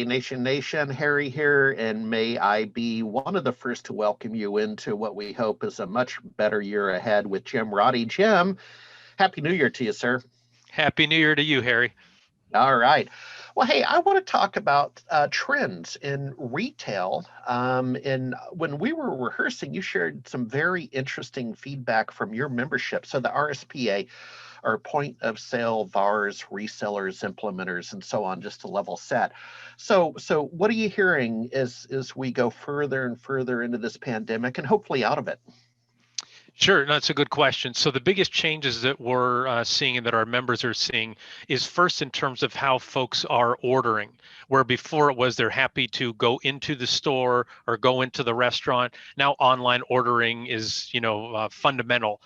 Nation, Harry here, and may I be one of the first to welcome you into what we hope is a much better year ahead with Jim Roddy. Jim, Happy New Year to you, sir. Happy New Year to you, Harry. All right. Well, hey, I want to talk about trends in retail. And when we were rehearsing, you shared some very interesting feedback from your membership. So the RSPA, or point of sale VARs, resellers, implementers, and so on, just to level set. So what are you hearing as we go further and further into this pandemic and hopefully out of it? Sure, that's a good question. So the biggest changes that we're seeing and that our members are seeing is first in terms of how folks are ordering, where before it was they're happy to go into the store or go into the restaurant. Now online ordering is, fundamental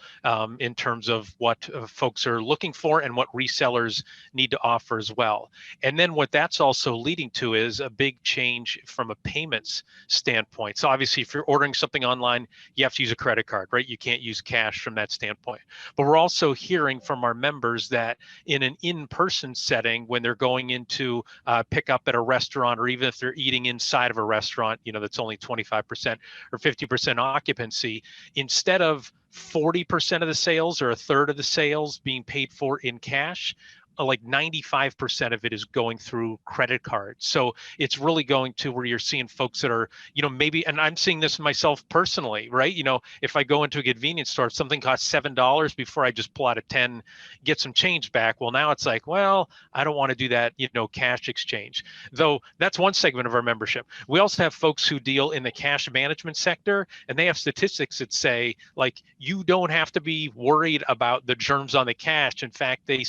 in terms of what folks are looking for and what resellers need to offer as well. And then what that's also leading to is a big change from a payments standpoint. So obviously, if you're ordering something online, you have to use a credit card, right? You can't use cash from that standpoint. But we're also hearing from our members that in an in-person setting, when they're going into pick up at a restaurant, or even if they're eating inside of a restaurant, that's only 25% or 50% occupancy, instead of 40% of the sales or a third of the sales being paid for in cash, like 95% of it is going through credit cards. So it's really going to where you're seeing folks that are, maybe, and I'm seeing this myself personally, right? If I go into a convenience store, if something costs $7 before, I just pull out a 10, get some change back. Well, now it's like, well, I don't want to do that, cash exchange. Though that's one segment of our membership. We also have folks who deal in the cash management sector, and they have statistics that say, like, you don't have to be worried about the germs on the cash. In fact, they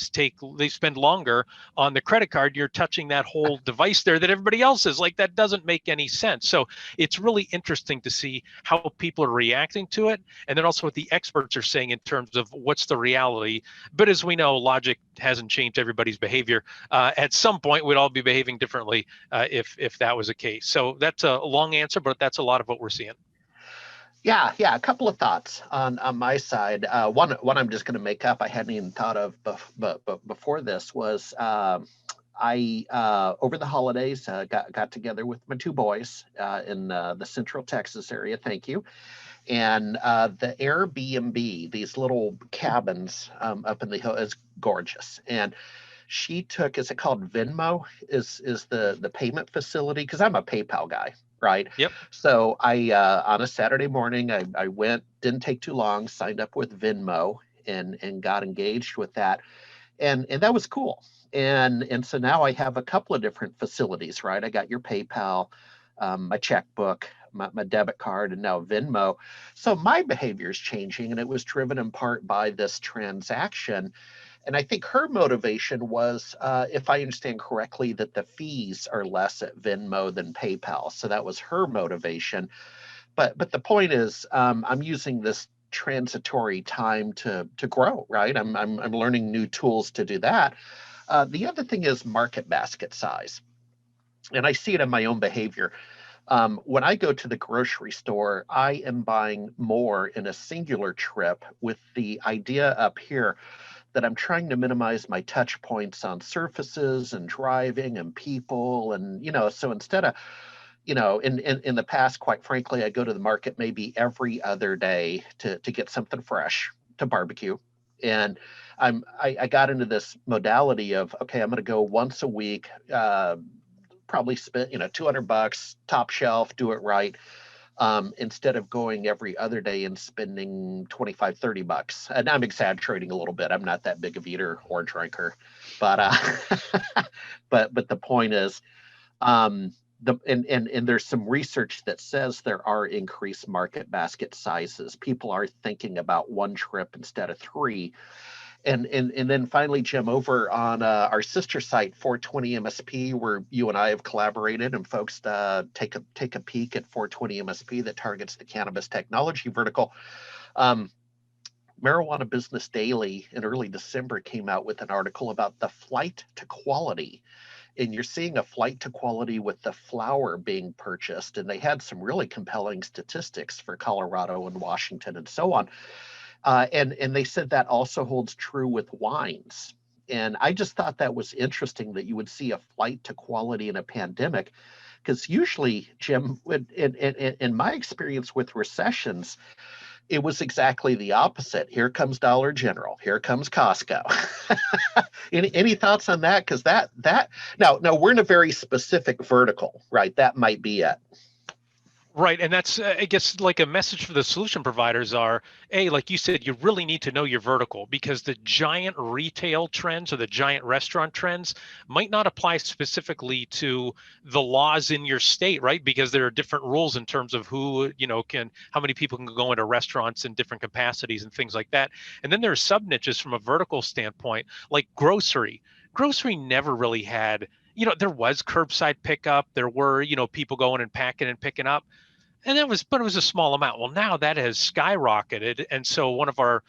spend longer on the credit card. You're touching that whole device there that everybody else is. Like, that doesn't make any sense. So it's really interesting to see how people are reacting to it, and then also what the experts are saying in terms of what's the reality. But as we know, logic hasn't changed everybody's behavior. At some point, we'd all be behaving differently if that was the case. So that's a long answer, but that's a lot of what we're seeing. Yeah, a couple of thoughts on my side. One I'm just going to make up. I hadn't even thought of, but before this was I over the holidays got together with my two boys in the Central Texas area. Thank you. And the Airbnb, these little cabins up in the hill, is gorgeous. And she took, is it called Venmo? Is the payment facility? Because I'm a PayPal guy, right? Yep. So I on a Saturday morning, I went, didn't take too long, signed up with Venmo and got engaged with that, and that was cool. And so now I have a couple of different facilities, right? I got your PayPal, my checkbook, my debit card, and now Venmo. So my behavior is changing, and it was driven in part by this transaction. And I think her motivation was, if I understand correctly, that the fees are less at Venmo than PayPal. So that was her motivation. But the point is, I'm using this transitory time to grow, right? I'm learning new tools to do that. The other thing is market basket size, and I see it in my own behavior. When I go to the grocery store, I am buying more in a singular trip with the idea up here that I'm trying to minimize my touch points on surfaces and driving and people. And, so instead of, in the past, quite frankly, I go to the market maybe every other day to get something fresh to barbecue. And I got into this modality of, okay, I'm going to go once a week, probably spend, $200, top shelf, do it right. Instead of going every other day and spending 25, $30. And I'm exaggerating a little bit. I'm not that big of eater or drinker, but but the point is, and there's some research that says there are increased market basket sizes. People are thinking about one trip instead of three. And then finally, Jim, over on our sister site, 420 MSP, where you and I have collaborated, and folks take a peek at 420 MSP that targets the cannabis technology vertical. Marijuana Business Daily in early December came out with an article about the flight to quality. And you're seeing a flight to quality with the flower being purchased. And they had some really compelling statistics for Colorado and Washington and so on. And they said that also holds true with wines. And I just thought that was interesting that you would see a flight to quality in a pandemic, because usually, Jim, in my experience with recessions, it was exactly the opposite. Here comes Dollar General. Here comes Costco. Any thoughts on that? Because that now we're in a very specific vertical, right? That might be it. Right, and that's I guess like a message for the solution providers are, A, like you said, you really need to know your vertical, because the giant retail trends or the giant restaurant trends might not apply specifically to the laws in your state, right? Because there are different rules in terms of who, how many people can go into restaurants in different capacities and things like that. And then there are sub niches from a vertical standpoint, like grocery. Grocery never really had, there was curbside pickup, there were, people going and packing and picking up, and but it was a small amount. Well, now that has skyrocketed, and so one of our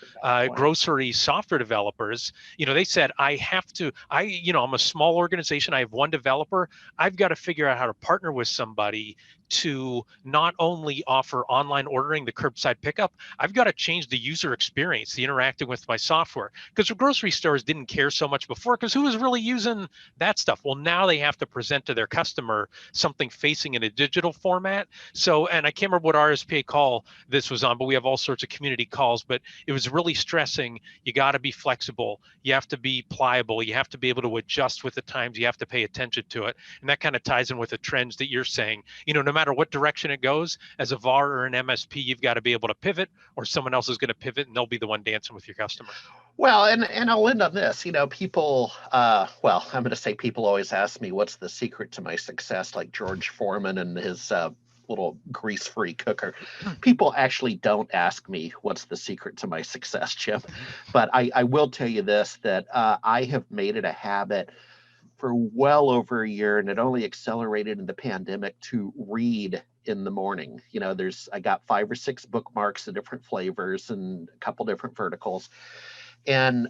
grocery software developers, they said, I'm a small organization, I have one developer, I've got to figure out how to partner with somebody to not only offer online ordering, the curbside pickup, I've got to change the user experience, the interacting with my software, because the grocery stores didn't care so much before, because who was really using that stuff? Well, now they have to present to their customer something facing in a digital format. So, and I can't remember what RSPA call this was on, but we have all sorts of community calls, but it was really stressing, you got to be flexible, you have to be pliable, you have to be able to adjust with the times, you have to pay attention to it. And that kind of ties in with the trends that you're saying. No matter what direction it goes, as a VAR or an MSP, you've got to be able to pivot, or someone else is going to pivot and they'll be the one dancing with your customer. Well, and I'll end on this. People, well, I'm going to say people always ask me what's the secret to my success, like George Foreman and his little grease-free cooker. People actually don't ask me what's the secret to my success, Jim. But I will tell you this, that I have made it a habit for well over a year, and it only accelerated in the pandemic, to read in the morning. I got 5 or 6 bookmarks of different flavors and a couple different verticals. And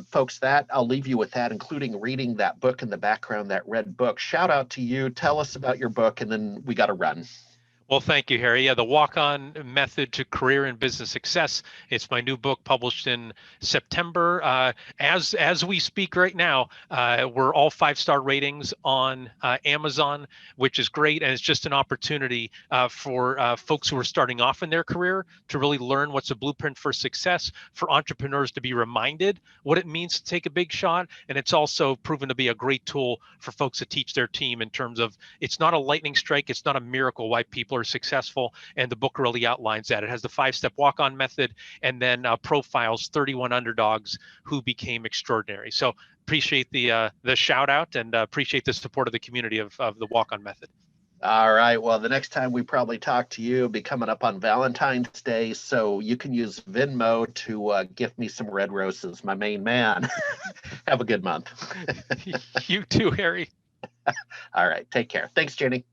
folks, that I'll leave you with that, including reading that book in the background, that red book. Shout out to you. Tell us about your book, and then we got to run. Well, thank you, Harry. Yeah, The Walk-On Method to Career and Business Success. It's my new book, published in September. As we speak right now, we're all 5-star ratings on Amazon, which is great. And it's just an opportunity for folks who are starting off in their career to really learn what's a blueprint for success, for entrepreneurs to be reminded what it means to take a big shot. And it's also proven to be a great tool for folks to teach their team, in terms of, it's not a lightning strike, it's not a miracle why people are successful, and the book really outlines that. It has the 5-step walk-on method, and then profiles 31 underdogs who became extraordinary. So appreciate the shout out, and appreciate the support of the community of the walk-on method. All right. Well, the next time we probably talk to you will be coming up on Valentine's Day, so you can use Venmo to gift me some red roses, my main man. Have a good month. You too, Harry. All right. Take care. Thanks, Jenny.